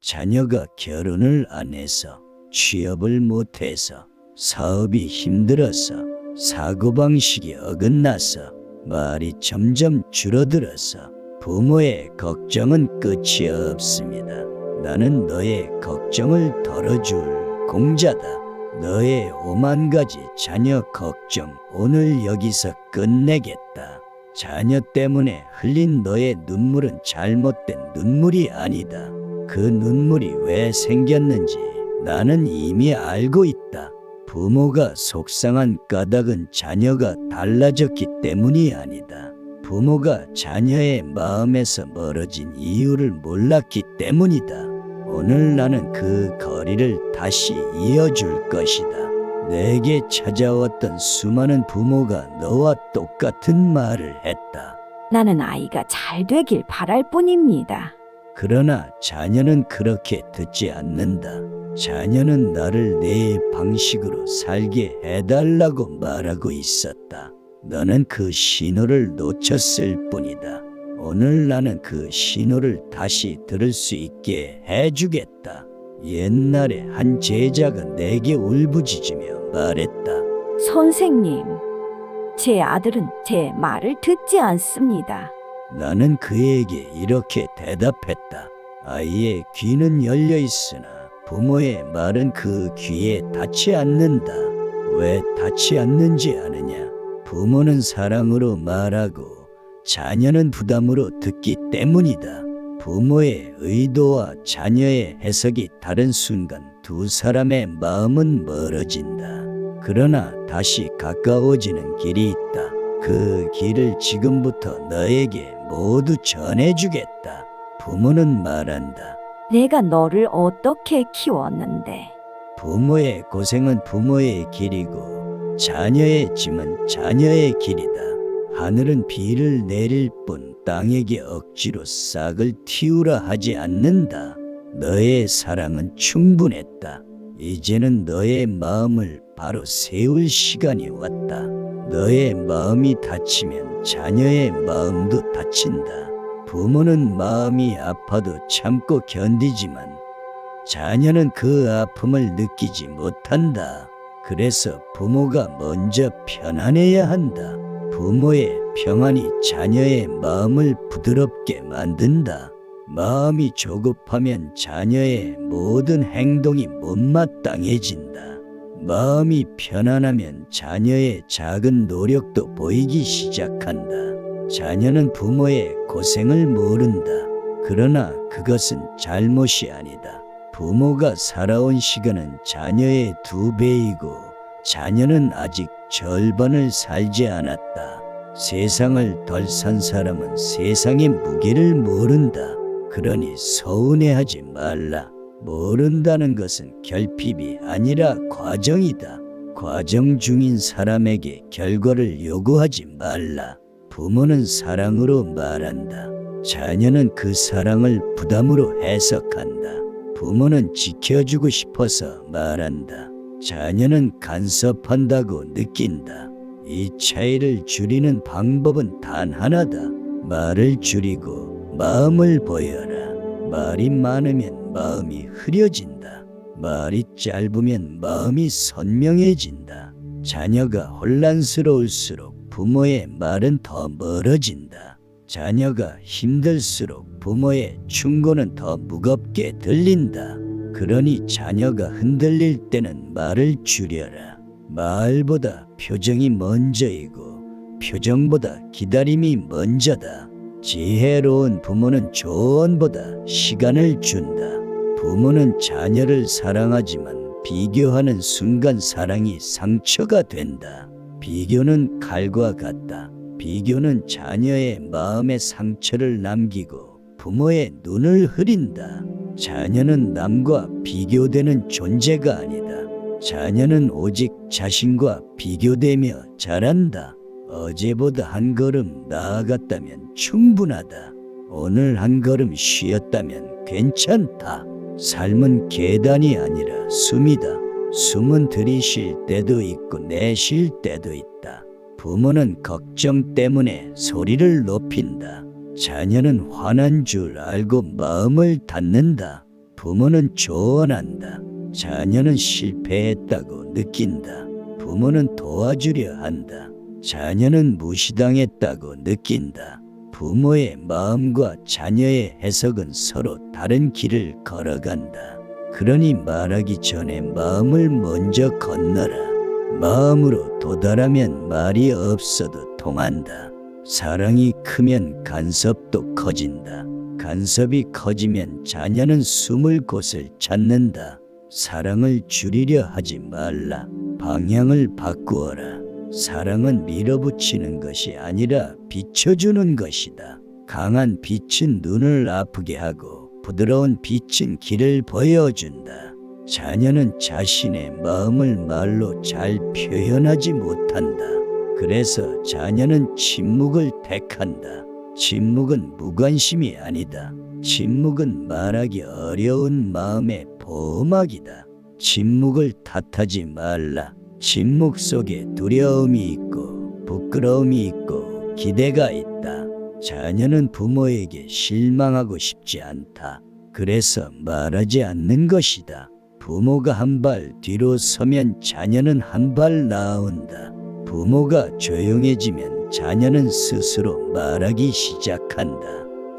자녀가 결혼을 안 해서, 취업을 못해서, 사업이 힘들어서, 사고방식이 어긋나서, 말이 점점 줄어들어서 부모의 걱정은 끝이 없습니다. 나는 너의 걱정을 덜어줄 공자다. 너의 5만 가지 자녀 걱정 오늘 여기서 끝내겠다. 자녀 때문에 흘린 너의 눈물은 잘못된 눈물이 아니다. 그 눈물이 왜 생겼는지 나는 이미 알고 있다. 부모가 속상한 까닭은 자녀가 달라졌기 때문이 아니다. 부모가 자녀의 마음에서 멀어진 이유를 몰랐기 때문이다. 오늘 나는 그 거리를 다시 이어줄 것이다. 내게 찾아왔던 수많은 부모가 너와 똑같은 말을 했다. 나는 아이가 잘 되길 바랄 뿐입니다. 그러나 자녀는 그렇게 듣지 않는다. 자녀는 나를 내 방식으로 살게 해달라고 말하고 있었다. 너는 그 신호를 놓쳤을 뿐이다. 오늘 나는 그 신호를 다시 들을 수 있게 해주겠다. 옛날에 한 제자가 내게 울부짖으며 말했다. 선생님, 제 아들은 제 말을 듣지 않습니다. 나는 그에게 이렇게 대답했다. 아이의 귀는 열려 있으나 부모의 말은 그 귀에 닿지 않는다. 왜 닿지 않는지 아느냐? 부모는 사랑으로 말하고 자녀는 부담으로 듣기 때문이다. 부모의 의도와 자녀의 해석이 다른 순간 두 사람의 마음은 멀어진다. 그러나 다시 가까워지는 길이 있다. 그 길을 지금부터 너에게 모두 전해주겠다. 부모는 말한다. 내가 너를 어떻게 키웠는데? 부모의 고생은 부모의 길이고 자녀의 짐은 자녀의 길이다. 하늘은 비를 내릴 뿐 땅에게 억지로 싹을 틔우라 하지 않는다. 너의 사랑은 충분했다. 이제는 너의 마음을 바로 세울 시간이 왔다. 너의 마음이 다치면 자녀의 마음도 다친다. 부모는 마음이 아파도 참고 견디지만 자녀는 그 아픔을 느끼지 못한다. 그래서 부모가 먼저 편안해야 한다. 부모의 평안이 자녀의 마음을 부드럽게 만든다. 마음이 조급하면 자녀의 모든 행동이 못마땅해진다. 마음이 편안하면 자녀의 작은 노력도 보이기 시작한다. 자녀는 부모의 고생을 모른다. 그러나 그것은 잘못이 아니다. 부모가 살아온 시간은 자녀의 2배이고 자녀는 아직 절반을 살지 않았다. 세상을 덜 산 사람은 세상의 무게를 모른다. 그러니 서운해하지 말라. 모른다는 것은 결핍이 아니라 과정이다. 과정 중인 사람에게 결과를 요구하지 말라. 부모는 사랑으로 말한다. 자녀는 그 사랑을 부담으로 해석한다. 부모는 지켜주고 싶어서 말한다. 자녀는 간섭한다고 느낀다. 이 차이를 줄이는 방법은 단 하나다. 말을 줄이고 마음을 보여라. 말이 많으면 마음이 흐려진다. 말이 짧으면 마음이 선명해진다. 자녀가 혼란스러울수록 부모의 말은 더 멀어진다. 자녀가 힘들수록 부모의 충고는 더 무겁게 들린다. 그러니 자녀가 흔들릴 때는 말을 줄여라. 말보다 표정이 먼저이고 표정보다 기다림이 먼저다. 지혜로운 부모는 조언보다 시간을 준다. 부모는 자녀를 사랑하지만 비교하는 순간 사랑이 상처가 된다. 비교는 칼과 같다. 비교는 자녀의 마음에 상처를 남기고 부모의 눈을 흐린다. 자녀는 남과 비교되는 존재가 아니다. 자녀는 오직 자신과 비교되며 자란다. 어제보다 한 걸음 나아갔다면 충분하다. 오늘 한 걸음 쉬었다면 괜찮다. 삶은 계단이 아니라 숨이다. 숨은 들이쉴 때도 있고 내쉴 때도 있다. 부모는 걱정 때문에 소리를 높인다. 자녀는 화난 줄 알고 마음을 닫는다. 부모는 조언한다. 자녀는 실패했다고 느낀다. 부모는 도와주려 한다. 자녀는 무시당했다고 느낀다. 부모의 마음과 자녀의 해석은 서로 다른 길을 걸어간다. 그러니 말하기 전에 마음을 먼저 건너라. 마음으로 도달하면 말이 없어도 통한다. 사랑이 크면 간섭도 커진다. 간섭이 커지면 자녀는 숨을 곳을 찾는다. 사랑을 줄이려 하지 말라. 방향을 바꾸어라. 사랑은 밀어붙이는 것이 아니라 비춰주는 것이다. 강한 빛은 눈을 아프게 하고 부드러운 빛은 길을 보여준다. 자녀는 자신의 마음을 말로 잘 표현하지 못한다. 그래서 자녀는 침묵을 택한다. 침묵은 무관심이 아니다. 침묵은 말하기 어려운 마음의 보호막이다. 침묵을 탓하지 말라. 침묵 속에 두려움이 있고 부끄러움이 있고 기대가 있다. 자녀는 부모에게 실망하고 싶지 않다. 그래서 말하지 않는 것이다. 부모가 한 발 뒤로 서면 자녀는 한 발 나아온다. 부모가 조용해지면 자녀는 스스로 말하기 시작한다.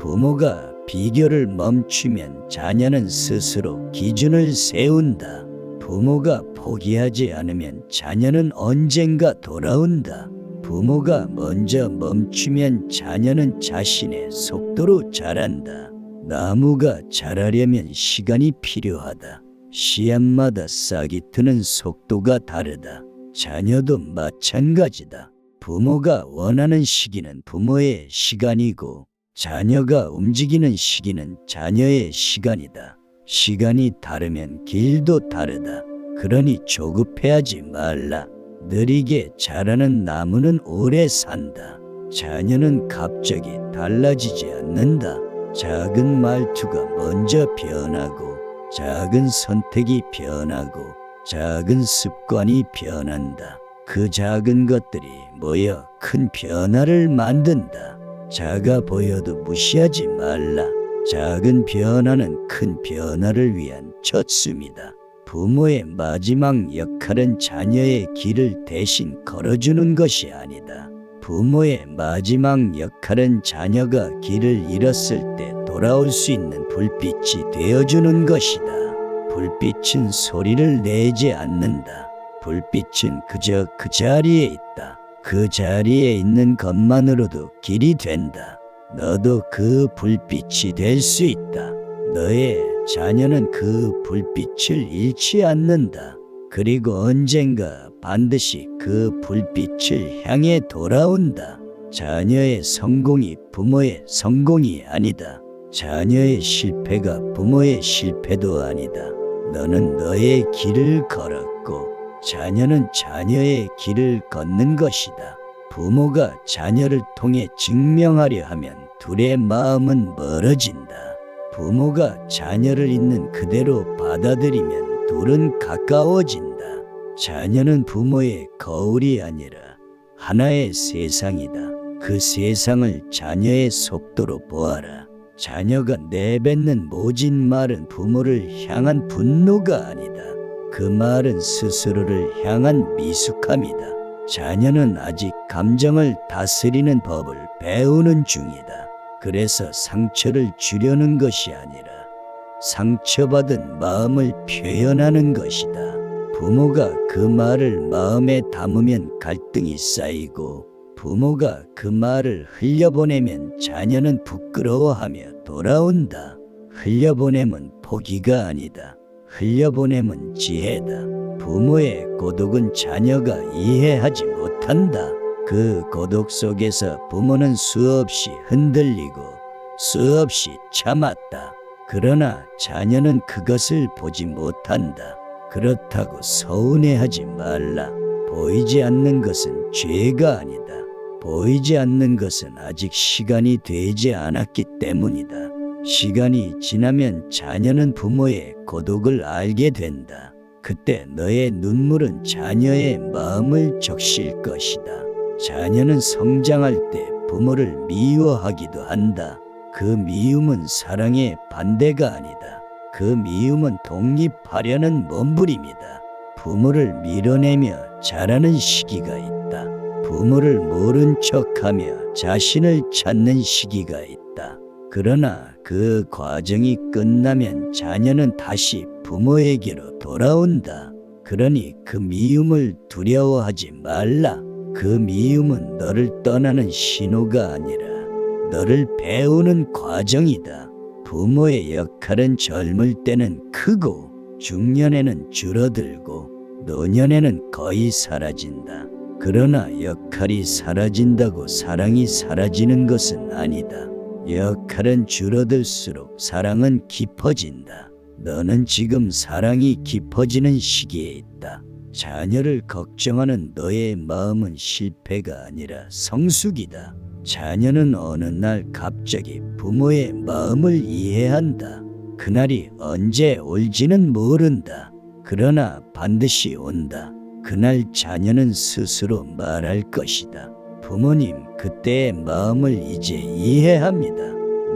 부모가 비교를 멈추면 자녀는 스스로 기준을 세운다. 부모가 포기하지 않으면 자녀는 언젠가 돌아온다. 부모가 먼저 멈추면 자녀는 자신의 속도로 자란다. 나무가 자라려면 시간이 필요하다. 씨앗마다 싹이 트는 속도가 다르다. 자녀도 마찬가지다. 부모가 원하는 시기는 부모의 시간이고 자녀가 움직이는 시기는 자녀의 시간이다. 시간이 다르면 길도 다르다. 그러니 조급해하지 말라. 느리게 자라는 나무는 오래 산다. 자녀는 갑자기 달라지지 않는다. 작은 말투가 먼저 변하고 작은 선택이 변하고 작은 습관이 변한다. 그 작은 것들이 모여 큰 변화를 만든다. 작아 보여도 무시하지 말라. 작은 변화는 큰 변화를 위한 첫 숨이다. 부모의 마지막 역할은 자녀의 길을 대신 걸어주는 것이 아니다. 부모의 마지막 역할은 자녀가 길을 잃었을 때 돌아올 수 있는 불빛이 되어주는 것이다. 불빛은 소리를 내지 않는다. 불빛은 그저 그 자리에 있다. 그 자리에 있는 것만으로도 길이 된다. 너도 그 불빛이 될 수 있다. 너의 자녀는 그 불빛을 잃지 않는다. 그리고 언젠가 반드시 그 불빛을 향해 돌아온다. 자녀의 성공이 부모의 성공이 아니다. 자녀의 실패가 부모의 실패도 아니다. 너는 너의 길을 걸었고 자녀는 자녀의 길을 걷는 것이다. 부모가 자녀를 통해 증명하려 하면 둘의 마음은 멀어진다. 부모가 자녀를 있는 그대로 받아들이면 둘은 가까워진다. 자녀는 부모의 거울이 아니라 하나의 세상이다. 그 세상을 자녀의 속도로 보아라. 자녀가 내뱉는 모진 말은 부모를 향한 분노가 아니다. 그 말은 스스로를 향한 미숙함이다. 자녀는 아직 감정을 다스리는 법을 배우는 중이다. 그래서 상처를 주려는 것이 아니라 상처받은 마음을 표현하는 것이다. 부모가 그 말을 마음에 담으면 갈등이 쌓이고 부모가 그 말을 흘려보내면 자녀는 부끄러워하며 돌아온다. 흘려보냄은 포기가 아니다. 흘려보냄은 지혜다. 부모의 고독은 자녀가 이해하지 못한다. 그 고독 속에서 부모는 수없이 흔들리고 수없이 참았다. 그러나 자녀는 그것을 보지 못한다. 그렇다고 서운해하지 말라. 보이지 않는 것은 죄가 아니다. 보이지 않는 것은 아직 시간이 되지 않았기 때문이다. 시간이 지나면 자녀는 부모의 고독을 알게 된다. 그때 너의 눈물은 자녀의 마음을 적실 것이다. 자녀는 성장할 때 부모를 미워하기도 한다. 그 미움은 사랑의 반대가 아니다. 그 미움은 독립하려는 몸부림이다. 부모를 밀어내며 자라는 시기가 있다. 부모를 모른 척하며 자신을 찾는 시기가 있다. 그러나 그 과정이 끝나면 자녀는 다시 부모에게로 돌아온다. 그러니 그 미움을 두려워하지 말라. 그 미움은 너를 떠나는 신호가 아니라 너를 배우는 과정이다. 부모의 역할은 젊을 때는 크고 중년에는 줄어들고 노년에는 거의 사라진다. 그러나 역할이 사라진다고 사랑이 사라지는 것은 아니다. 역할은 줄어들수록 사랑은 깊어진다. 너는 지금 사랑이 깊어지는 시기에 있다. 자녀를 걱정하는 너의 마음은 실패가 아니라 성숙이다. 자녀는 어느 날 갑자기 부모의 마음을 이해한다. 그날이 언제 올지는 모른다. 그러나 반드시 온다. 그날 자녀는 스스로 말할 것이다. 부모님, 그때의 마음을 이제 이해합니다.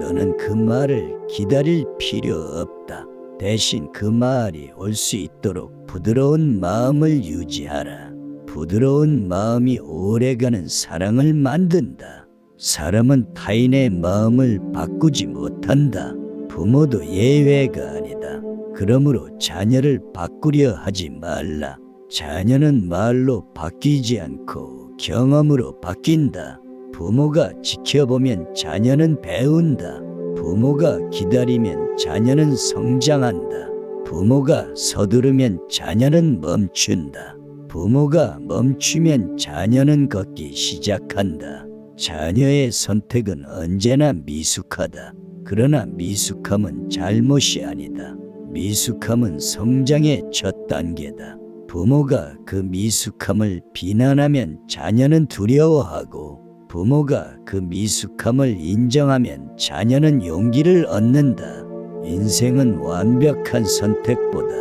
너는 그 말을 기다릴 필요 없다. 대신 그 말이 올 수 있도록 부드러운 마음을 유지하라. 부드러운 마음이 오래가는 사랑을 만든다. 사람은 타인의 마음을 바꾸지 못한다. 부모도 예외가 아니다. 그러므로 자녀를 바꾸려 하지 말라. 자녀는 말로 바뀌지 않고 경험으로 바뀐다. 부모가 지켜보면 자녀는 배운다. 부모가 기다리면 자녀는 성장한다. 부모가 서두르면 자녀는 멈춘다. 부모가 멈추면 자녀는 걷기 시작한다. 자녀의 선택은 언제나 미숙하다. 그러나 미숙함은 잘못이 아니다. 미숙함은 성장의 첫 단계다. 부모가 그 미숙함을 비난하면 자녀는 두려워하고 부모가 그 미숙함을 인정하면 자녀는 용기를 얻는다. 인생은 완벽한 선택보다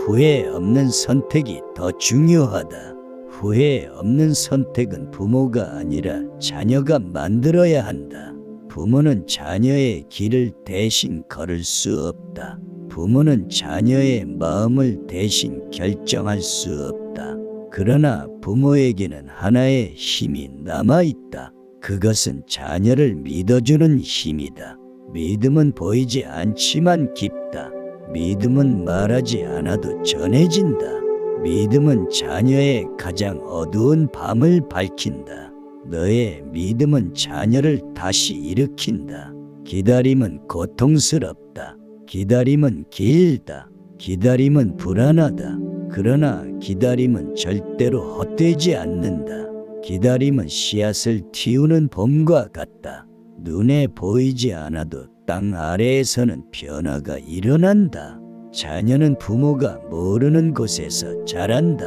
후회 없는 선택이 더 중요하다. 후회 없는 선택은 부모가 아니라 자녀가 만들어야 한다. 부모는 자녀의 길을 대신 걸을 수 없다. 부모는 자녀의 마음을 대신 결정할 수 없다. 그러나 부모에게는 하나의 힘이 남아있다. 그것은 자녀를 믿어주는 힘이다. 믿음은 보이지 않지만 깊다. 믿음은 말하지 않아도 전해진다. 믿음은 자녀의 가장 어두운 밤을 밝힌다. 너의 믿음은 자녀를 다시 일으킨다. 기다림은 고통스럽다. 기다림은 길다. 기다림은 불안하다. 그러나 기다림은 절대로 헛되지 않는다. 기다림은 씨앗을 틔우는 봄과 같다. 눈에 보이지 않아도 땅 아래에서는 변화가 일어난다. 자녀는 부모가 모르는 곳에서 자란다.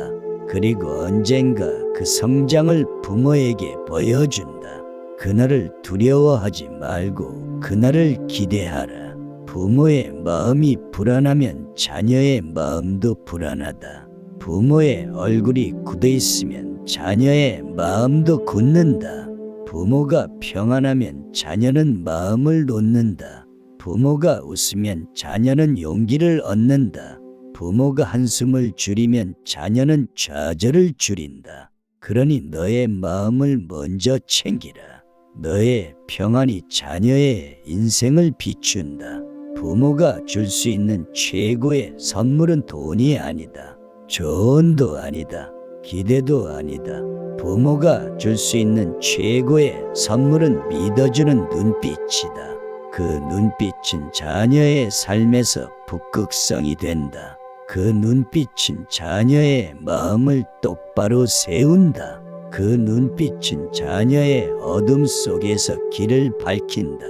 그리고 언젠가 그 성장을 부모에게 보여준다. 그날을 두려워하지 말고 그날을 기대하라. 부모의 마음이 불안하면 자녀의 마음도 불안하다. 부모의 얼굴이 굳어 있으면 자녀의 마음도 굳는다. 부모가 평안하면 자녀는 마음을 놓는다. 부모가 웃으면 자녀는 용기를 얻는다. 부모가 한숨을 줄이면 자녀는 좌절을 줄인다. 그러니 너의 마음을 먼저 챙기라. 너의 평안이 자녀의 인생을 비춘다. 부모가 줄 수 있는 최고의 선물은 돈이 아니다. 조언도 아니다. 기대도 아니다. 부모가 줄 수 있는 최고의 선물은 믿어주는 눈빛이다. 그 눈빛은 자녀의 삶에서 북극성이 된다. 그 눈빛은 자녀의 마음을 똑바로 세운다. 그 눈빛은 자녀의 어둠 속에서 길을 밝힌다.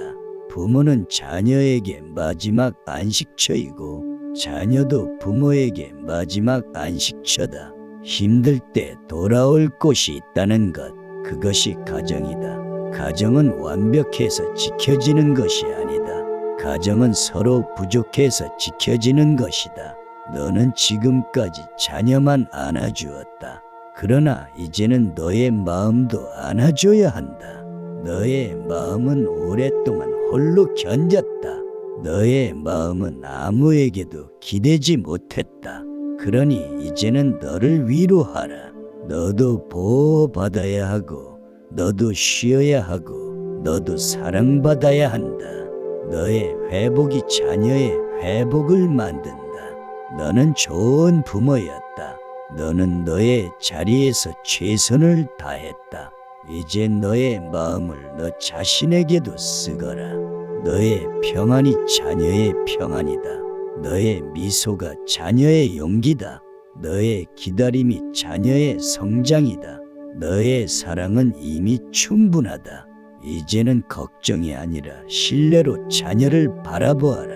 부모는 자녀에게 마지막 안식처이고 자녀도 부모에게 마지막 안식처다. 힘들 때 돌아올 곳이 있다는 것, 그것이 가정이다. 가정은 완벽해서 지켜지는 것이 아니다. 가정은 서로 부족해서 지켜지는 것이다. 너는 지금까지 자녀만 안아주었다. 그러나 이제는 너의 마음도 안아줘야 한다. 너의 마음은 오랫동안 홀로 견뎠다. 너의 마음은 아무에게도 기대지 못했다. 그러니 이제는 너를 위로하라. 너도 보호받아야 하고 너도 쉬어야 하고 너도 사랑받아야 한다. 너의 회복이 자녀의 회복을 만든다. 너는 좋은 부모였다. 너는 너의 자리에서 최선을 다했다. 이제 너의 마음을 너 자신에게도 쓰거라. 너의 평안이 자녀의 평안이다. 너의 미소가 자녀의 용기다. 너의 기다림이 자녀의 성장이다. 너의 사랑은 이미 충분하다. 이제는 걱정이 아니라 신뢰로 자녀를 바라보아라.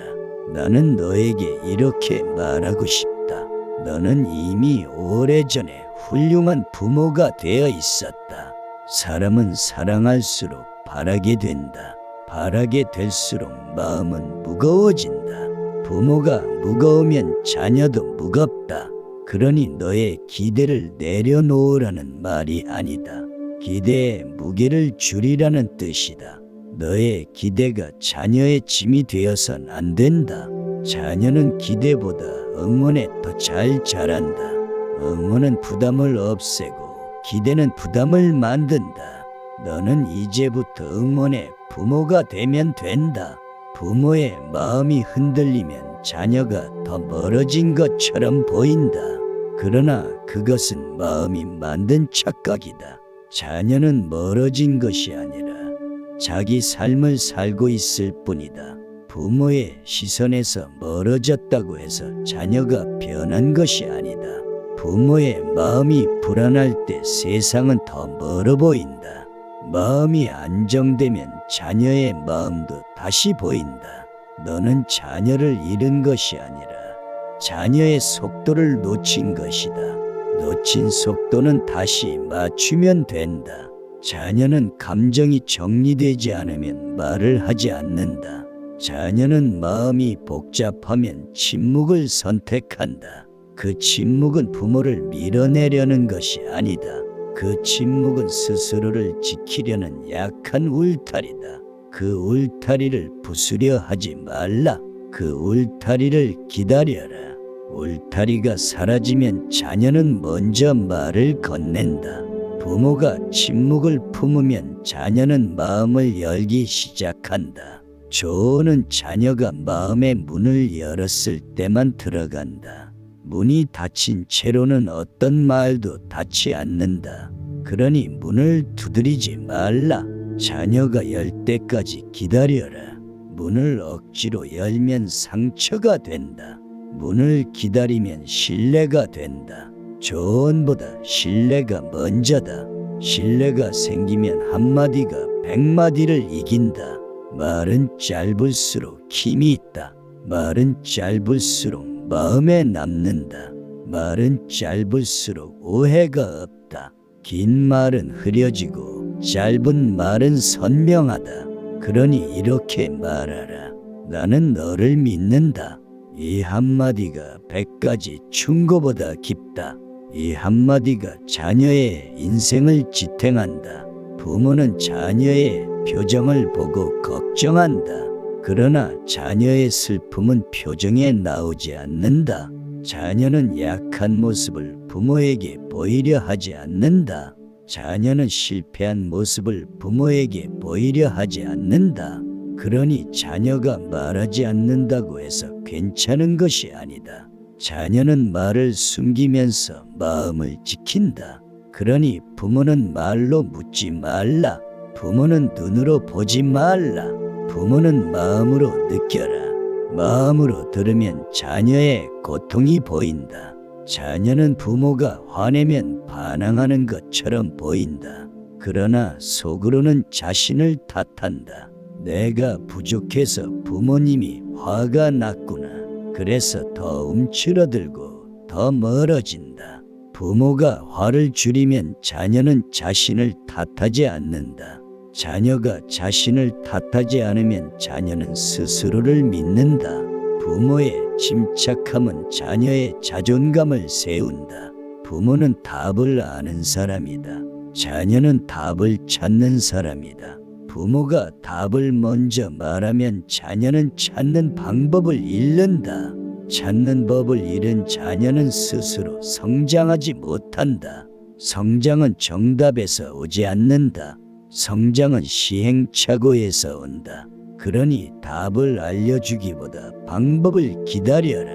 나는 너에게 이렇게 말하고 싶다. 너는 이미 오래전에 훌륭한 부모가 되어 있었다. 사람은 사랑할수록 바라게 된다. 바라게 될수록 마음은 무거워진다. 부모가 무거우면 자녀도 무겁다. 그러니 너의 기대를 내려놓으라는 말이 아니다. 기대에 무게를 줄이라는 뜻이다. 너의 기대가 자녀의 짐이 되어선 안 된다. 자녀는 기대보다 응원에 더 잘 자란다. 응원은 부담을 없애고 기대는 부담을 만든다. 너는 이제부터 응원의 부모가 되면 된다. 부모의 마음이 흔들리면 자녀가 더 멀어진 것처럼 보인다. 그러나 그것은 마음이 만든 착각이다. 자녀는 멀어진 것이 아니라 자기 삶을 살고 있을 뿐이다. 부모의 시선에서 멀어졌다고 해서 자녀가 변한 것이 아니다. 부모의 마음이 불안할 때 세상은 더 멀어 보인다. 마음이 안정되면 자녀의 마음도 다시 보인다. 너는 자녀를 잃은 것이 아니라 자녀의 속도를 놓친 것이다. 놓친 속도는 다시 맞추면 된다. 자녀는 감정이 정리되지 않으면 말을 하지 않는다. 자녀는 마음이 복잡하면 침묵을 선택한다. 그 침묵은 부모를 밀어내려는 것이 아니다. 그 침묵은 스스로를 지키려는 약한 울타리다. 그 울타리를 부수려 하지 말라. 그 울타리를 기다려라. 울타리가 사라지면 자녀는 먼저 말을 건넨다. 부모가 침묵을 품으면 자녀는 마음을 열기 시작한다. 조언은 자녀가 마음의 문을 열었을 때만 들어간다. 문이 닫힌 채로는 어떤 말도 닿지 않는다. 그러니 문을 두드리지 말라. 자녀가 열 때까지 기다려라. 문을 억지로 열면 상처가 된다. 문을 기다리면 신뢰가 된다. 조언보다 신뢰가 먼저다. 신뢰가 생기면 한마디가 100마디를 이긴다. 말은 짧을수록 힘이 있다. 말은 짧을수록 마음에 남는다. 말은 짧을수록 오해가 없다. 긴 말은 흐려지고 짧은 말은 선명하다. 그러니 이렇게 말하라. 나는 너를 믿는다. 이 한마디가 100가지 충고보다 깊다. 이 한마디가 자녀의 인생을 지탱한다. 부모는 자녀의 표정을 보고 걱정한다. 그러나 자녀의 슬픔은 표정에 나오지 않는다. 자녀는 약한 모습을 부모에게 보이려 하지 않는다. 자녀는 실패한 모습을 부모에게 보이려 하지 않는다. 그러니 자녀가 말하지 않는다고 해서 괜찮은 것이 아니다. 자녀는 말을 숨기면서 마음을 지킨다. 그러니 부모는 말로 묻지 말라. 부모는 눈으로 보지 말라. 부모는 마음으로 느껴라. 마음으로 들으면 자녀의 고통이 보인다. 자녀는 부모가 화내면 반항하는 것처럼 보인다. 그러나 속으로는 자신을 탓한다. 내가 부족해서 부모님이 화가 났구나. 그래서 더 움츠러들고 더 멀어진다. 부모가 화를 줄이면 자녀는 자신을 탓하지 않는다. 자녀가 자신을 탓하지 않으면 자녀는 스스로를 믿는다. 부모의 침착함은 자녀의 자존감을 세운다. 부모는 답을 아는 사람이다. 자녀는 답을 찾는 사람이다. 부모가 답을 먼저 말하면 자녀는 찾는 방법을 잃는다. 찾는 법을 잃은 자녀는 스스로 성장하지 못한다. 성장은 정답에서 오지 않는다. 성장은 시행착오에서 온다. 그러니 답을 알려주기보다 방법을 기다려라.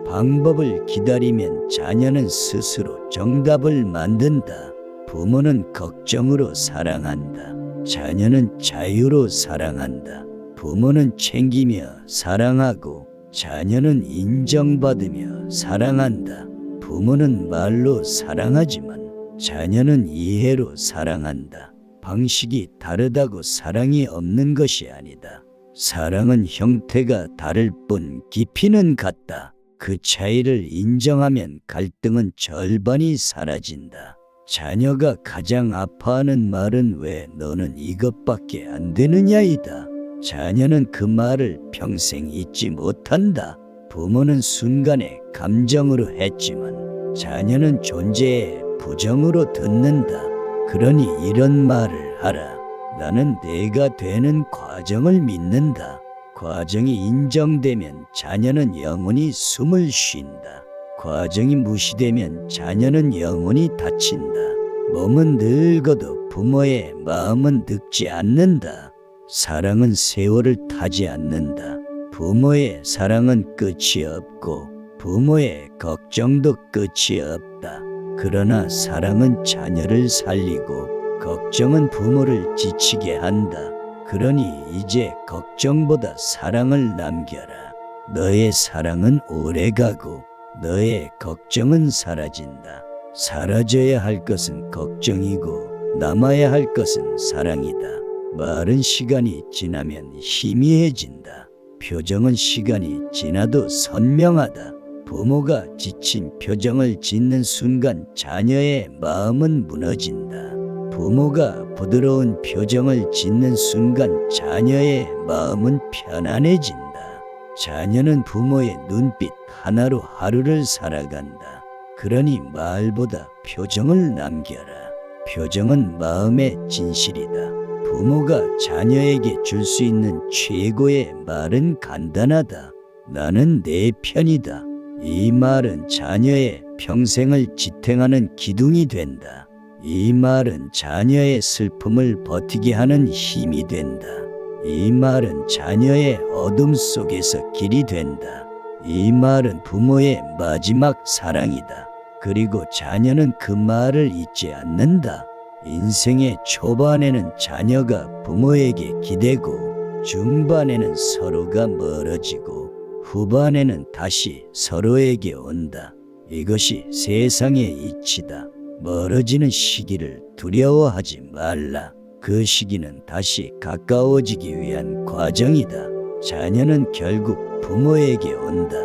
방법을 기다리면 자녀는 스스로 정답을 만든다. 부모는 걱정으로 사랑한다. 자녀는 자유로 사랑한다. 부모는 챙기며 사랑하고 자녀는 인정받으며 사랑한다. 부모는 말로 사랑하지만 자녀는 이해로 사랑한다. 방식이 다르다고 사랑이 없는 것이 아니다. 사랑은 형태가 다를 뿐 깊이는 같다. 그 차이를 인정하면 갈등은 절반이 사라진다. 자녀가 가장 아파하는 말은 왜 너는 이것밖에 안 되느냐이다. 자녀는 그 말을 평생 잊지 못한다. 부모는 순간에 감정으로 했지만 자녀는 존재의 부정으로 듣는다. 그러니 이런 말을 하라. 나는 내가 되는 과정을 믿는다. 과정이 인정되면 자녀는 영원히 숨을 쉰다. 과정이 무시되면 자녀는 영원히 다친다. 몸은 늙어도 부모의 마음은 늙지 않는다. 사랑은 세월을 타지 않는다. 부모의 사랑은 끝이 없고 부모의 걱정도 끝이 없다. 그러나 사랑은 자녀를 살리고 걱정은 부모를 지치게 한다. 그러니 이제 걱정보다 사랑을 남겨라. 너의 사랑은 오래가고 너의 걱정은 사라진다. 사라져야 할 것은 걱정이고 남아야 할 것은 사랑이다. 말은 시간이 지나면 희미해진다. 표정은 시간이 지나도 선명하다. 부모가 지친 표정을 짓는 순간 자녀의 마음은 무너진다. 부모가 부드러운 표정을 짓는 순간 자녀의 마음은 편안해진다. 자녀는 부모의 눈빛 하나로 하루를 살아간다. 그러니 말보다 표정을 남겨라. 표정은 마음의 진실이다. 부모가 자녀에게 줄 수 있는 최고의 말은 간단하다. 나는 내 편이다. 이 말은 자녀의 평생을 지탱하는 기둥이 된다. 이 말은 자녀의 슬픔을 버티게 하는 힘이 된다. 이 말은 자녀의 어둠 속에서 길이 된다. 이 말은 부모의 마지막 사랑이다. 그리고 자녀는 그 말을 잊지 않는다. 인생의 초반에는 자녀가 부모에게 기대고 중반에는 서로가 멀어지고 후반에는 다시 서로에게 온다. 이것이 세상의 이치다. 멀어지는 시기를 두려워하지 말라. 그 시기는 다시 가까워지기 위한 과정이다. 자녀는 결국 부모에게 온다.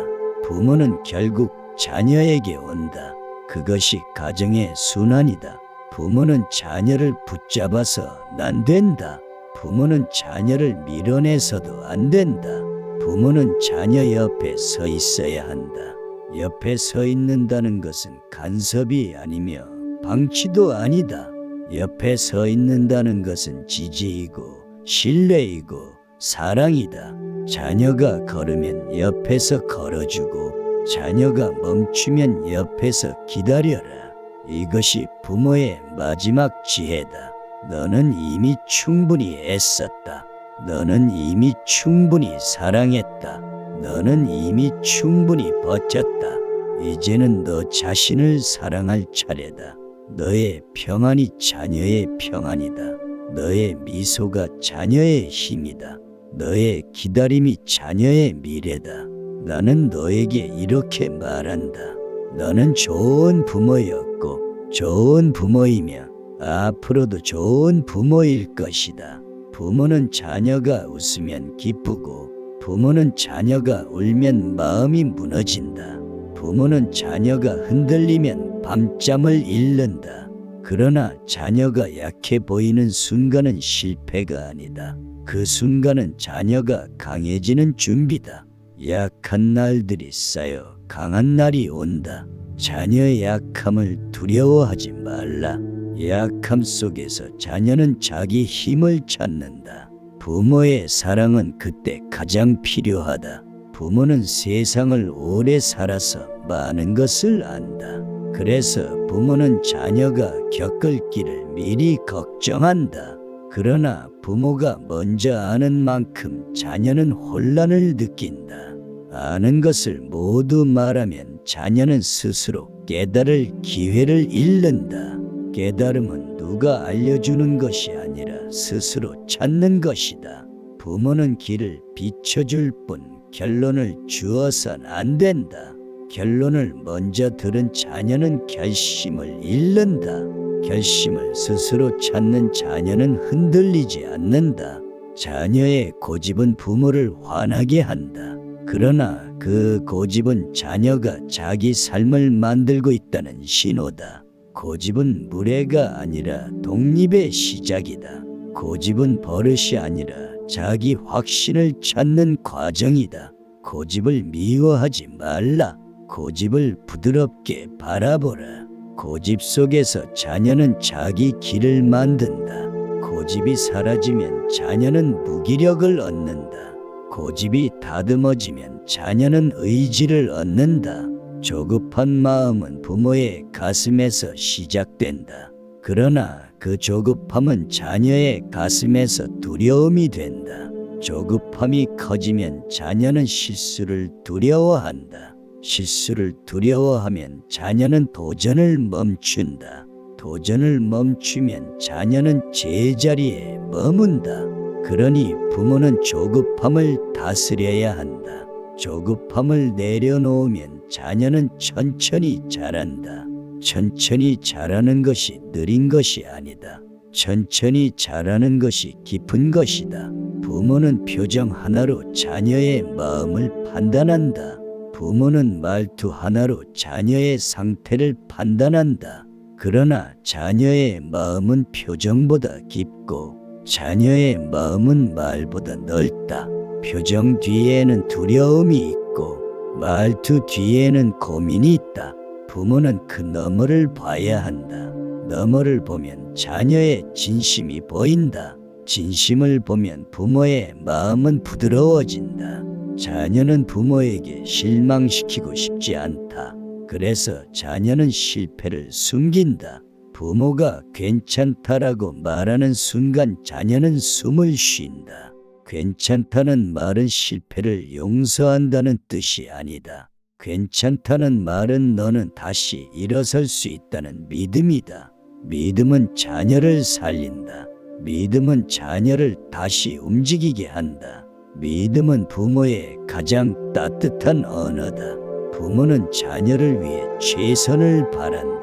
부모는 결국 자녀에게 온다. 그것이 가정의 순환이다. 부모는 자녀를 붙잡아서 안 된다. 부모는 자녀를 밀어내서도 안 된다. 부모는 자녀 옆에 서 있어야 한다. 옆에 서 있는다는 것은 간섭이 아니며 방치도 아니다. 옆에 서 있는다는 것은 지지이고 신뢰이고 사랑이다. 자녀가 걸으면 옆에서 걸어주고 자녀가 멈추면 옆에서 기다려라. 이것이 부모의 마지막 지혜다. 너는 이미 충분히 애썼다. 너는 이미 충분히 사랑했다. 너는 이미 충분히 버텼다. 이제는 너 자신을 사랑할 차례다. 너의 평안이 자녀의 평안이다. 너의 미소가 자녀의 힘이다. 너의 기다림이 자녀의 미래다. 나는 너에게 이렇게 말한다. 너는 좋은 부모였고 좋은 부모이며 앞으로도 좋은 부모일 것이다. 부모는 자녀가 웃으면 기쁘고 부모는 자녀가 울면 마음이 무너진다. 부모는 자녀가 흔들리면 밤잠을 잃는다. 그러나 자녀가 약해 보이는 순간은 실패가 아니다. 그 순간은 자녀가 강해지는 준비다. 약한 날들이 쌓여 강한 날이 온다. 자녀의 약함을 두려워하지 말라. 약함 속에서 자녀는 자기 힘을 찾는다. 부모의 사랑은 그때 가장 필요하다. 부모는 세상을 오래 살아서 많은 것을 안다. 그래서 부모는 자녀가 겪을 길을 미리 걱정한다. 그러나 부모가 먼저 아는 만큼 자녀는 혼란을 느낀다. 아는 것을 모두 말하면 자녀는 스스로 깨달을 기회를 잃는다. 깨달음은 누가 알려주는 것이 아니라 스스로 찾는 것이다. 부모는 길을 비춰줄 뿐 결론을 주어선 안 된다. 결론을 먼저 들은 자녀는 결심을 잃는다. 결심을 스스로 찾는 자녀는 흔들리지 않는다. 자녀의 고집은 부모를 화나게 한다. 그러나 그 고집은 자녀가 자기 삶을 만들고 있다는 신호다. 고집은 무례가 아니라 독립의 시작이다. 고집은 버릇이 아니라 자기 확신을 찾는 과정이다. 고집을 미워하지 말라. 고집을 부드럽게 바라보라. 고집 속에서 자녀는 자기 길을 만든다. 고집이 사라지면 자녀는 무기력을 얻는다. 고집이 다듬어지면 자녀는 의지를 얻는다. 조급한 마음은 부모의 가슴에서 시작된다. 그러나 그 조급함은 자녀의 가슴에서 두려움이 된다. 조급함이 커지면 자녀는 실수를 두려워한다. 실수를 두려워하면 자녀는 도전을 멈춘다. 도전을 멈추면 자녀는 제자리에 머문다. 그러니 부모는 조급함을 다스려야 한다. 조급함을 내려놓으면 자녀는 천천히 자란다. 천천히 자라는 것이 느린 것이 아니다. 천천히 자라는 것이 깊은 것이다. 부모는 표정 하나로 자녀의 마음을 판단한다. 부모는 말투 하나로 자녀의 상태를 판단한다. 그러나 자녀의 마음은 표정보다 깊고 자녀의 마음은 말보다 넓다. 표정 뒤에는 두려움이 있고 말투 뒤에는 고민이 있다. 부모는 그 너머를 봐야 한다. 너머를 보면 자녀의 진심이 보인다. 진심을 보면 부모의 마음은 부드러워진다. 자녀는 부모에게 실망시키고 싶지 않다. 그래서 자녀는 실패를 숨긴다. 부모가 괜찮다라고 말하는 순간 자녀는 숨을 쉰다. 괜찮다는 말은 실패를 용서한다는 뜻이 아니다. 괜찮다는 말은 너는 다시 일어설 수 있다는 믿음이다. 믿음은 자녀를 살린다. 믿음은 자녀를 다시 움직이게 한다. 믿음은 부모의 가장 따뜻한 언어다. 부모는 자녀를 위해 최선을 바란다.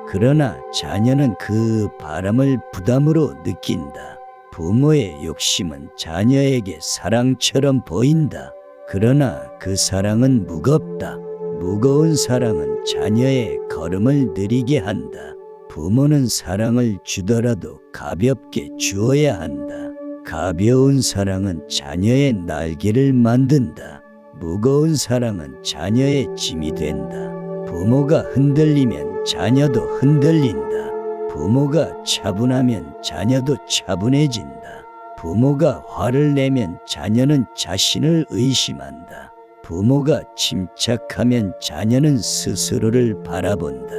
그러나 자녀는 그 바람을 부담으로 느낀다. 부모의 욕심은 자녀에게 사랑처럼 보인다. 그러나 그 사랑은 무겁다. 무거운 사랑은 자녀의 걸음을 느리게 한다. 부모는 사랑을 주더라도 가볍게 주어야 한다. 가벼운 사랑은 자녀의 날개를 만든다. 무거운 사랑은 자녀의 짐이 된다. 부모가 흔들리면 자녀도 흔들린다. 부모가 차분하면 자녀도 차분해진다. 부모가 화를 내면 자녀는 자신을 의심한다. 부모가 침착하면 자녀는 스스로를 바라본다.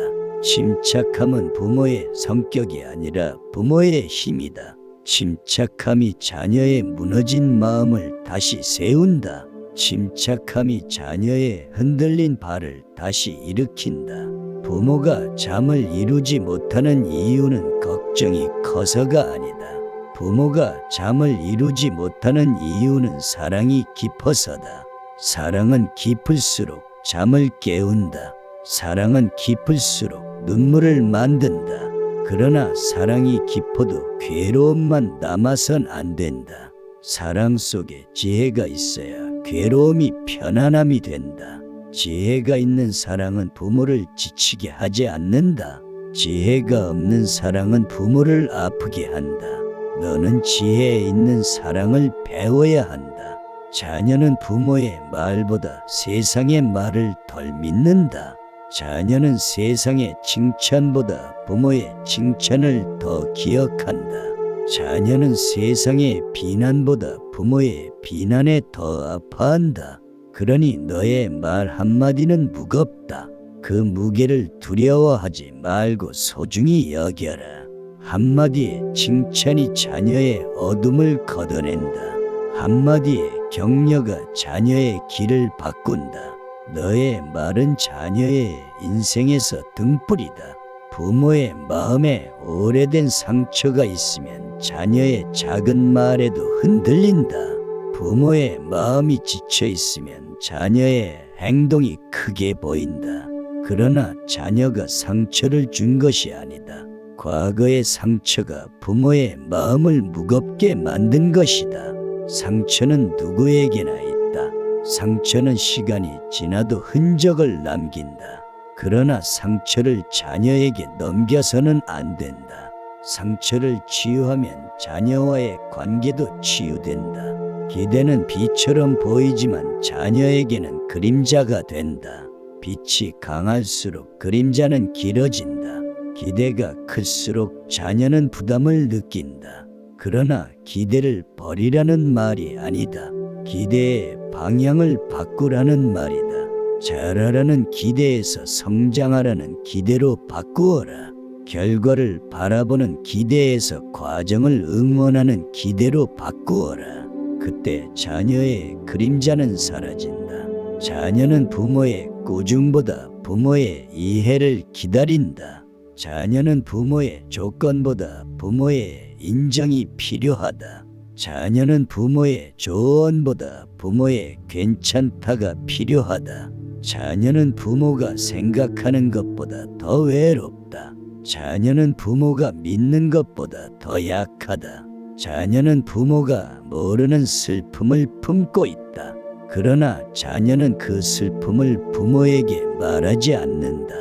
침착함은 부모의 성격이 아니라 부모의 힘이다. 침착함이 자녀의 무너진 마음을 다시 세운다. 침착함이 자녀의 흔들린 발을 다시 일으킨다. 부모가 잠을 이루지 못하는 이유는 걱정이 커서가 아니다. 부모가 잠을 이루지 못하는 이유는 사랑이 깊어서다. 사랑은 깊을수록 잠을 깨운다. 사랑은 깊을수록 눈물을 만든다. 그러나 사랑이 깊어도 괴로움만 남아선 안 된다. 사랑 속에 지혜가 있어야 괴로움이 편안함이 된다. 지혜가 있는 사랑은 부모를 지치게 하지 않는다. 지혜가 없는 사랑은 부모를 아프게 한다. 너는 지혜 있는 사랑을 배워야 한다. 자녀는 부모의 말보다 세상의 말을 덜 믿는다. 자녀는 세상의 칭찬보다 부모의 칭찬을 더 기억한다. 자녀는 세상의 비난보다 부모의 비난에 더 아파한다. 그러니 너의 말 한마디는 무겁다. 그 무게를 두려워하지 말고 소중히 여겨라. 한마디의 칭찬이 자녀의 어둠을 걷어낸다. 한마디의 격려가 자녀의 길을 바꾼다. 너의 말은 자녀의 인생에서 등불이다. 부모의 마음에 오래된 상처가 있으면 자녀의 작은 말에도 흔들린다. 부모의 마음이 지쳐 있으면 자녀의 행동이 크게 보인다. 그러나 자녀가 상처를 준 것이 아니다. 과거의 상처가 부모의 마음을 무겁게 만든 것이다. 상처는 누구에게나 있다. 상처는 시간이 지나도 흔적을 남긴다. 그러나 상처를 자녀에게 넘겨서는 안 된다. 상처를 치유하면 자녀와의 관계도 치유된다. 기대는 비처럼 보이지만 자녀에게는 그림자가 된다. 빛이 강할수록 그림자는 길어진다. 기대가 클수록 자녀는 부담을 느낀다. 그러나 기대를 버리라는 말이 아니다. 기대의 방향을 바꾸라는 말이다. 자라라는 기대에서 성장하라는 기대로 바꾸어라. 결과를 바라보는 기대에서 과정을 응원하는 기대로 바꾸어라. 그때 자녀의 그림자는 사라진다. 자녀는 부모의 꾸중보다 부모의 이해를 기다린다. 자녀는 부모의 조건보다 부모의 인정이 필요하다. 자녀는 부모의 조언보다 부모의 괜찮다가 필요하다. 자녀는 부모가 생각하는 것보다 더 외롭다. 자녀는 부모가 믿는 것보다 더 약하다. 자녀는 부모가 모르는 슬픔을 품고 있다. 그러나 자녀는 그 슬픔을 부모에게 말하지 않는다.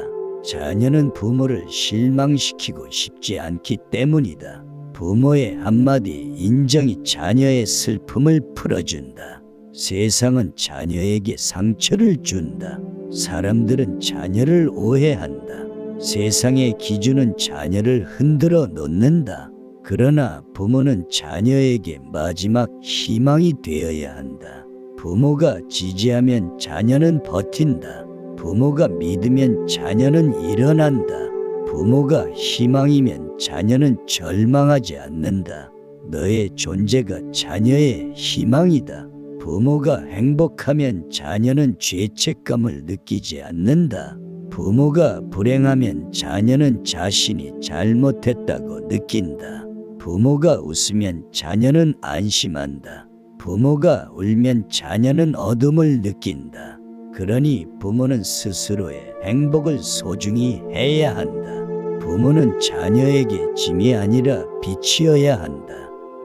자녀는 부모를 실망시키고 싶지 않기 때문이다. 부모의 한마디 인정이 자녀의 슬픔을 풀어준다. 세상은 자녀에게 상처를 준다. 사람들은 자녀를 오해한다. 세상의 기준은 자녀를 흔들어 놓는다. 그러나 부모는 자녀에게 마지막 희망이 되어야 한다. 부모가 지지하면 자녀는 버틴다. 부모가 믿으면 자녀는 일어난다. 부모가 희망이면 자녀는 절망하지 않는다. 너의 존재가 자녀의 희망이다. 부모가 행복하면 자녀는 죄책감을 느끼지 않는다. 부모가 불행하면 자녀는 자신이 잘못했다고 느낀다. 부모가 웃으면 자녀는 안심한다. 부모가 울면 자녀는 어둠을 느낀다. 그러니 부모는 스스로의 행복을 소중히 해야 한다. 부모는 자녀에게 짐이 아니라 빛이어야 한다.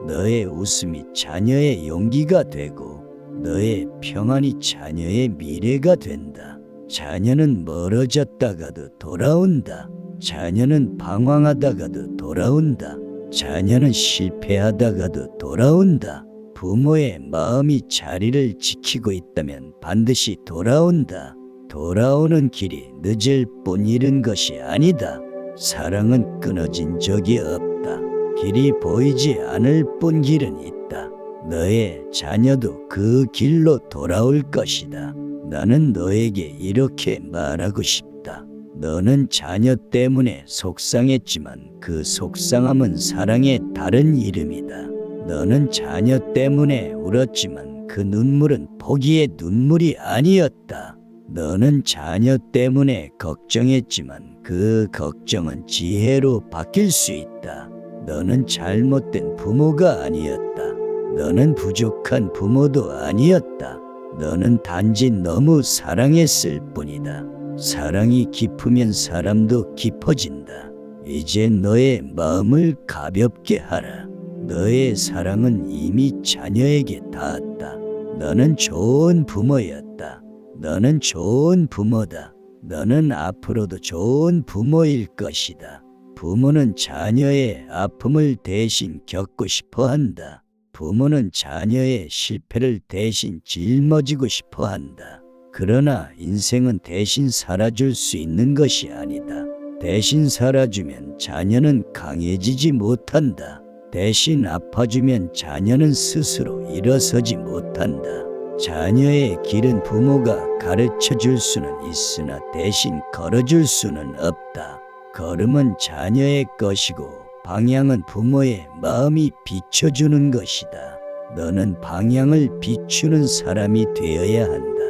너의 웃음이 자녀의 용기가 되고 너의 평안이 자녀의 미래가 된다. 자녀는 멀어졌다가도 돌아온다. 자녀는 방황하다가도 돌아온다. 자녀는 실패하다가도 돌아온다. 부모의 마음이 자리를 지키고 있다면 반드시 돌아온다. 돌아오는 길이 늦을 뿐 잃은 것이 아니다. 사랑은 끊어진 적이 없다. 길이 보이지 않을 뿐 길은 있다. 너의 자녀도 그 길로 돌아올 것이다. 나는 너에게 이렇게 말하고 싶다. 너는 자녀 때문에 속상했지만 그 속상함은 사랑의 다른 이름이다. 너는 자녀 때문에 울었지만 그 눈물은 포기의 눈물이 아니었다. 너는 자녀 때문에 걱정했지만 그 걱정은 지혜로 바뀔 수 있다. 너는 잘못된 부모가 아니었다. 너는 부족한 부모도 아니었다. 너는 단지 너무 사랑했을 뿐이다. 사랑이 깊으면 사람도 깊어진다. 이제 너의 마음을 가볍게 하라. 너의 사랑은 이미 자녀에게 닿았다. 너는 좋은 부모였다. 너는 좋은 부모다. 너는 앞으로도 좋은 부모일 것이다. 부모는 자녀의 아픔을 대신 겪고 싶어 한다. 부모는 자녀의 실패를 대신 짊어지고 싶어 한다. 그러나 인생은 대신 살아줄 수 있는 것이 아니다. 대신 살아주면 자녀는 강해지지 못한다. 대신 아파주면 자녀는 스스로 일어서지 못한다. 자녀의 길은 부모가 가르쳐 줄 수는 있으나 대신 걸어줄 수는 없다. 걸음은 자녀의 것이고 방향은 부모의 마음이 비춰주는 것이다. 너는 방향을 비추는 사람이 되어야 한다.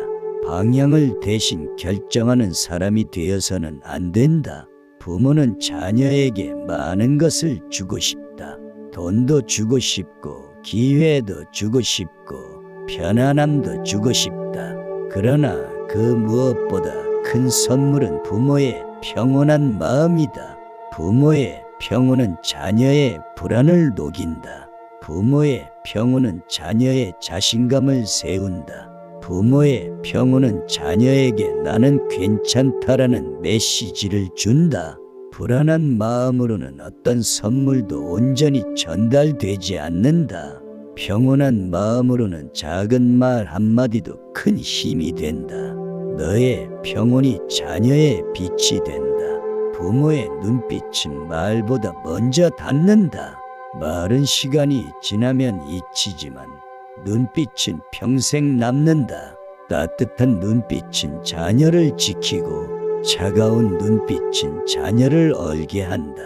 방향을 대신 결정하는 사람이 되어서는 안 된다. 부모는 자녀에게 많은 것을 주고 싶다. 돈도 주고 싶고 기회도 주고 싶고 편안함도 주고 싶다. 그러나 그 무엇보다 큰 선물은 부모의 평온한 마음이다. 부모의 평온은 자녀의 불안을 녹인다. 부모의 평온은 자녀의 자신감을 세운다. 부모의 평온은 자녀에게 나는 괜찮다라는 메시지를 준다. 불안한 마음으로는 어떤 선물도 온전히 전달되지 않는다. 평온한 마음으로는 작은 말 한마디도 큰 힘이 된다. 너의 평온이 자녀의 빛이 된다. 부모의 눈빛은 말보다 먼저 닿는다. 말은 시간이 지나면 잊히지만 눈빛은 평생 남는다. 따뜻한 눈빛은 자녀를 지키고 차가운 눈빛은 자녀를 얼게 한다.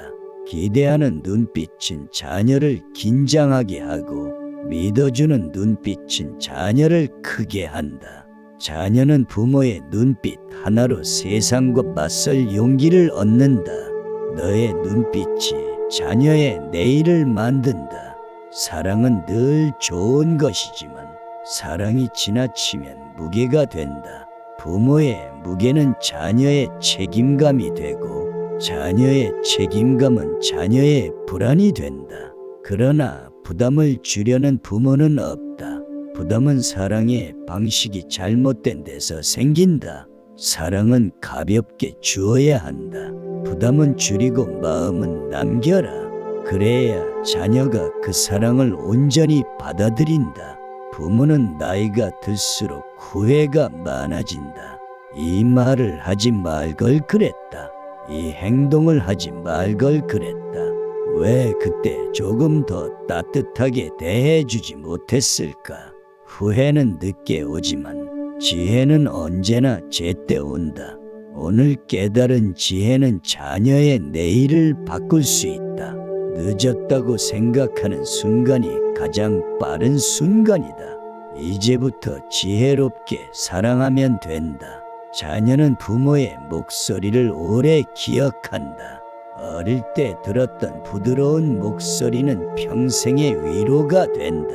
기대하는 눈빛은 자녀를 긴장하게 하고 믿어주는 눈빛은 자녀를 크게 한다. 자녀는 부모의 눈빛 하나로 세상과 맞설 용기를 얻는다. 너의 눈빛이 자녀의 내일을 만든다. 사랑은 늘 좋은 것이지만 사랑이 지나치면 무게가 된다. 부모의 무게는 자녀의 책임감이 되고 자녀의 책임감은 자녀의 불안이 된다. 그러나 부담을 주려는 부모는 없다. 부담은 사랑의 방식이 잘못된 데서 생긴다. 사랑은 가볍게 주어야 한다. 부담은 줄이고 마음은 남겨라. 그래야 자녀가 그 사랑을 온전히 받아들인다. 부모는 나이가 들수록 후회가 많아진다. 이 말을 하지 말 걸 그랬다. 이 행동을 하지 말 걸 그랬다. 왜 그때 조금 더 따뜻하게 대해주지 못했을까? 후회는 늦게 오지만 지혜는 언제나 제때 온다. 오늘 깨달은 지혜는 자녀의 내일을 바꿀 수 있다. 늦었다고 생각하는 순간이 가장 빠른 순간이다. 이제부터 지혜롭게 사랑하면 된다. 자녀는 부모의 목소리를 오래 기억한다. 어릴 때 들었던 부드러운 목소리는 평생의 위로가 된다.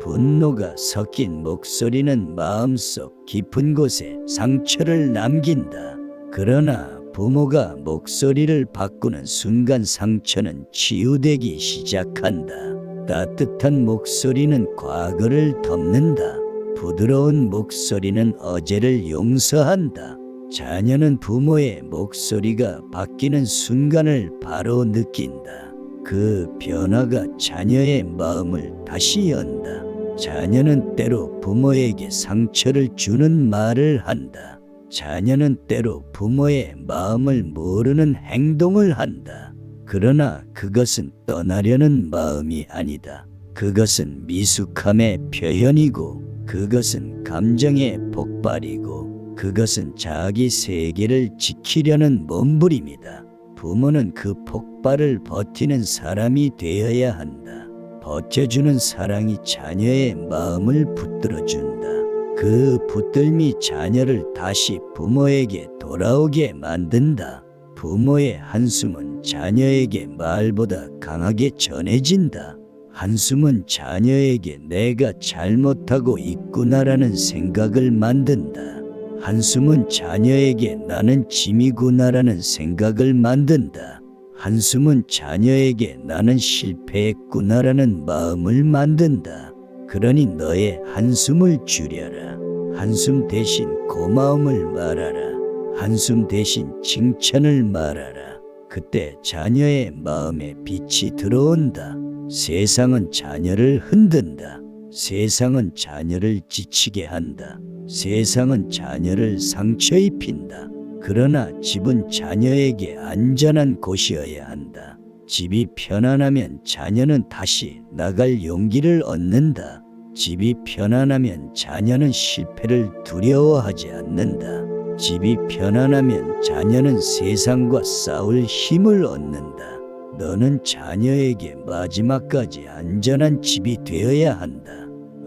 분노가 섞인 목소리는 마음속 깊은 곳에 상처를 남긴다. 그러나 부모가 목소리를 바꾸는 순간 상처는 치유되기 시작한다. 따뜻한 목소리는 과거를 덮는다. 부드러운 목소리는 어제를 용서한다. 자녀는 부모의 목소리가 바뀌는 순간을 바로 느낀다. 그 변화가 자녀의 마음을 다시 연다. 자녀는 때로 부모에게 상처를 주는 말을 한다. 자녀는 때로 부모의 마음을 모르는 행동을 한다. 그러나 그것은 떠나려는 마음이 아니다. 그것은 미숙함의 표현이고 그것은 감정의 폭발이고 그것은 자기 세계를 지키려는 몸부림이다. 부모는 그 폭발을 버티는 사람이 되어야 한다. 버텨주는 사랑이 자녀의 마음을 붙들어준다. 그 붙들미 자녀를 다시 부모에게 돌아오게 만든다. 부모의 한숨은 자녀에게 말보다 강하게 전해진다. 한숨은 자녀에게 내가 잘못하고 있구나라는 생각을 만든다. 한숨은 자녀에게 나는 짐이구나라는 생각을 만든다. 한숨은 자녀에게 나는 실패했구나라는 마음을 만든다. 그러니 너의 한숨을 줄여라. 한숨 대신 고마움을 말하라. 한숨 대신 칭찬을 말하라. 그때 자녀의 마음에 빛이 들어온다. 세상은 자녀를 흔든다. 세상은 자녀를 지치게 한다. 세상은 자녀를 상처 입힌다. 그러나 집은 자녀에게 안전한 곳이어야 한다. 집이 편안하면 자녀는 다시 나갈 용기를 얻는다. 집이 편안하면 자녀는 실패를 두려워하지 않는다. 집이 편안하면 자녀는 세상과 싸울 힘을 얻는다. 너는 자녀에게 마지막까지 안전한 집이 되어야 한다.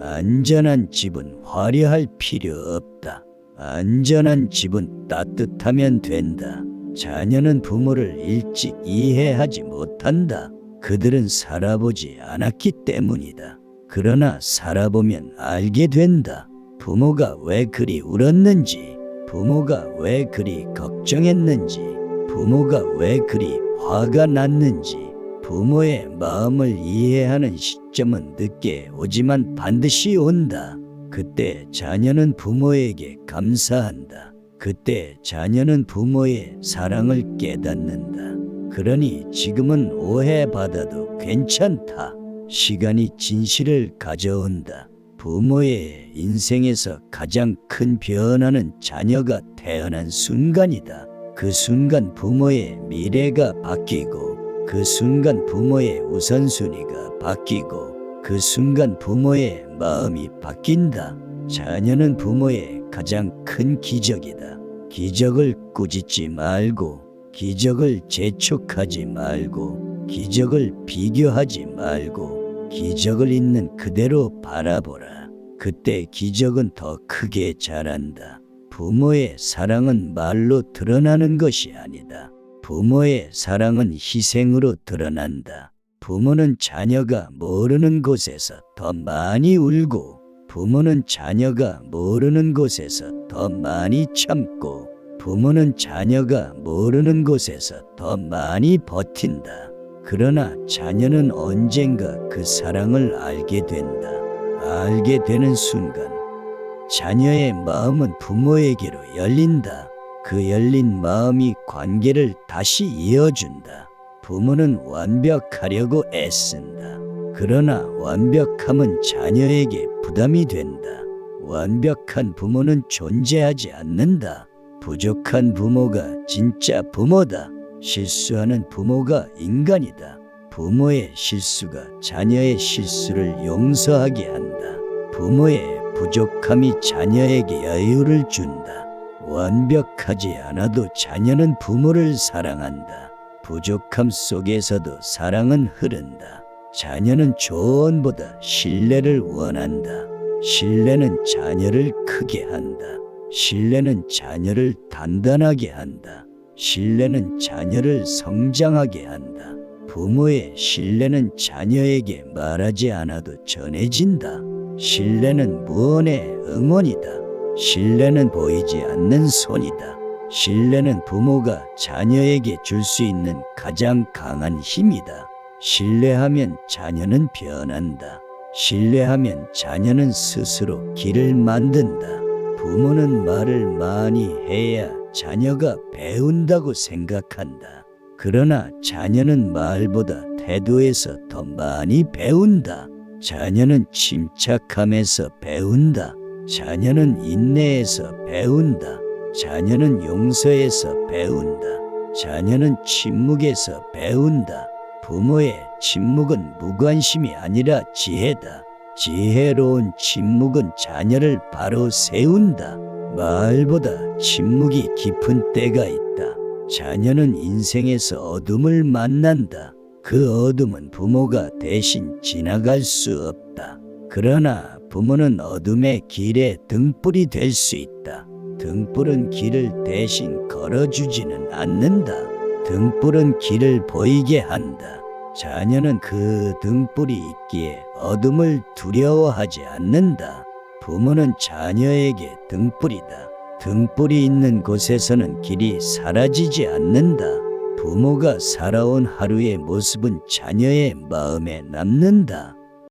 안전한 집은 화려할 필요 없다. 안전한 집은 따뜻하면 된다. 자녀는 부모를 일찍 이해하지 못한다. 그들은 살아보지 않았기 때문이다. 그러나 살아보면 알게 된다. 부모가 왜 그리 울었는지, 부모가 왜 그리 걱정했는지, 부모가 왜 그리 화가 났는지. 부모의 마음을 이해하는 시점은 늦게 오지만 반드시 온다. 그때 자녀는 부모에게 감사한다. 그때 자녀는 부모의 사랑을 깨닫는다. 그러니 지금은 오해받아도 괜찮다. 시간이 진실을 가져온다. 부모의 인생에서 가장 큰 변화는 자녀가 태어난 순간이다. 그 순간 부모의 미래가 바뀌고, 그 순간 부모의 우선순위가 바뀌고, 그 순간 부모의 마음이 바뀐다. 자녀는 부모의 가장 큰 기적이다. 기적을 꾸짖지 말고, 기적을 재촉하지 말고, 기적을 비교하지 말고, 기적을 있는 그대로 바라보라. 그때 기적은 더 크게 자란다. 부모의 사랑은 말로 드러나는 것이 아니다. 부모의 사랑은 희생으로 드러난다. 부모는 자녀가 모르는 곳에서 더 많이 울고, 부모는 자녀가 모르는 곳에서 더 많이 참고, 부모는 자녀가 모르는 곳에서 더 많이 버틴다. 그러나 자녀는 언젠가 그 사랑을 알게 된다. 알게 되는 순간 자녀의 마음은 부모에게로 열린다. 그 열린 마음이 관계를 다시 이어준다. 부모는 완벽하려고 애쓴다. 그러나 완벽함은 자녀에게 부담이 된다. 완벽한 부모는 존재하지 않는다. 부족한 부모가 진짜 부모다. 실수하는 부모가 인간이다. 부모의 실수가 자녀의 실수를 용서하게 한다. 부모의 부족함이 자녀에게 여유를 준다. 완벽하지 않아도 자녀는 부모를 사랑한다. 부족함 속에서도 사랑은 흐른다. 자녀는 조언보다 신뢰를 원한다. 신뢰는 자녀를 크게 한다. 신뢰는 자녀를 단단하게 한다. 신뢰는 자녀를 성장하게 한다. 부모의 신뢰는 자녀에게 말하지 않아도 전해진다. 신뢰는 무언의 응원이다. 신뢰는 보이지 않는 손이다. 신뢰는 부모가 자녀에게 줄 수 있는 가장 강한 힘이다. 신뢰하면 자녀는 변한다. 신뢰하면 자녀는 스스로 길을 만든다. 부모는 말을 많이 해야 자녀가 배운다고 생각한다. 그러나 자녀는 말보다 태도에서 더 많이 배운다. 자녀는 침착함에서 배운다. 자녀는 인내에서 배운다. 자녀는 용서에서 배운다. 자녀는 침묵에서 배운다. 부모의 침묵은 무관심이 아니라 지혜다. 지혜로운 침묵은 자녀를 바로 세운다. 말보다 침묵이 깊은 때가 있다. 자녀는 인생에서 어둠을 만난다. 그 어둠은 부모가 대신 지나갈 수 없다. 그러나 부모는 어둠의 길에 등불이 될 수 있다. 등불은 길을 대신 걸어주지는 않는다. 등불은 길을 보이게 한다. 자녀는 그 등불이 있기에 어둠을 두려워하지 않는다. 부모는 자녀에게 등불이다. 등불이 있는 곳에서는 길이 사라지지 않는다. 부모가 살아온 하루의 모습은 자녀의 마음에 남는다.